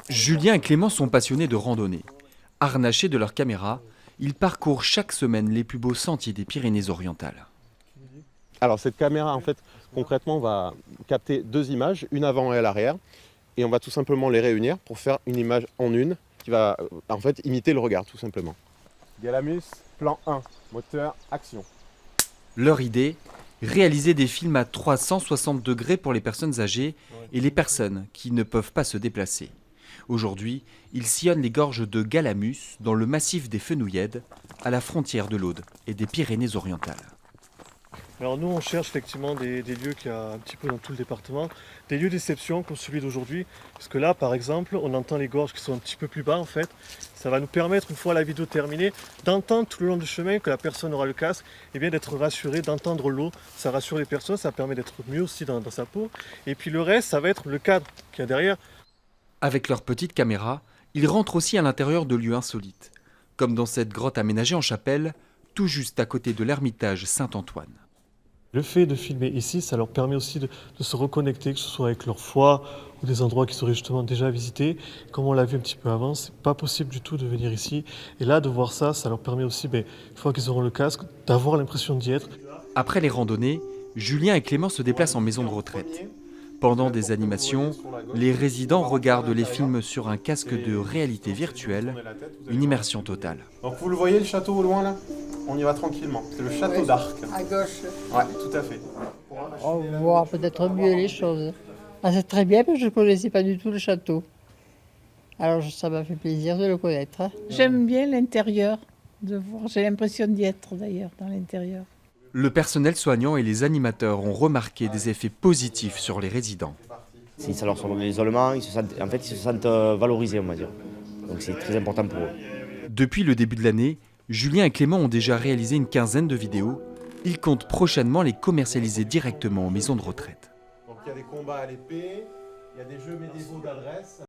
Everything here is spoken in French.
Julien et Clément sont passionnés de randonnée. Harnachés de leur caméra, ils parcourent chaque semaine les plus beaux sentiers des Pyrénées-Orientales. Alors cette caméra, en fait, concrètement, va capter 2 images, une avant et à l'arrière, et on va tout simplement les réunir pour faire une image en une qui va en fait imiter le regard, tout simplement. Galamus, plan 1, moteur, action. Leur idée, réaliser des films à 360 degrés pour les personnes âgées et les personnes qui ne peuvent pas se déplacer. Aujourd'hui, ils sillonnent les gorges de Galamus, dans le massif des Fenouillèdes, à la frontière de l'Aude et des Pyrénées-Orientales. Alors nous on cherche effectivement des lieux qu'il y a un petit peu dans tout le département, des lieux d'exception comme celui d'aujourd'hui, parce que là par exemple on entend les gorges qui sont un petit peu plus bas en fait, ça va nous permettre une fois la vidéo terminée d'entendre tout le long du chemin que la personne aura le casque et bien d'être rassurée, d'entendre l'eau, ça rassure les personnes, ça permet d'être mieux aussi dans sa peau, et puis le reste ça va être le cadre qu'il y a derrière. Avec leur petite caméra, ils rentrent aussi à l'intérieur de lieux insolites, comme dans cette grotte aménagée en chapelle, tout juste à côté de l'ermitage Saint-Antoine. Le fait de filmer ici, ça leur permet aussi de se reconnecter, que ce soit avec leur foi ou des endroits qu'ils auraient justement déjà visités. Comme on l'a vu un petit peu avant, c'est pas possible du tout de venir ici. Et là, de voir ça, ça leur permet aussi, une fois qu'ils auront le casque, d'avoir l'impression d'y être. Après les randonnées, Julien et Clément se déplacent en maison de retraite. Pendant des animations, les résidents regardent les films sur un casque de réalité virtuelle, une immersion totale. Donc vous le voyez le château au loin là? On y va tranquillement, c'est le château d'Arc. À gauche. Ouais, tout à fait. On va voir peut-être mieux les choses. Ah, c'est très bien parce que je ne connaissais pas du tout le château. Alors ça m'a fait plaisir de le connaître. J'aime bien l'intérieur, de voir. J'ai l'impression d'y être d'ailleurs dans l'intérieur. Le personnel soignant et les animateurs ont remarqué des effets positifs sur les résidents. Ça leur sort de l'isolement, ils se sentent valorisés, on va dire. Donc c'est très important pour eux. Depuis le début de l'année, Julien et Clément ont déjà réalisé une quinzaine de vidéos. Ils comptent prochainement les commercialiser directement aux maisons de retraite. Donc il y a des combats à l'épée, il y a des jeux médiévaux d'adresse.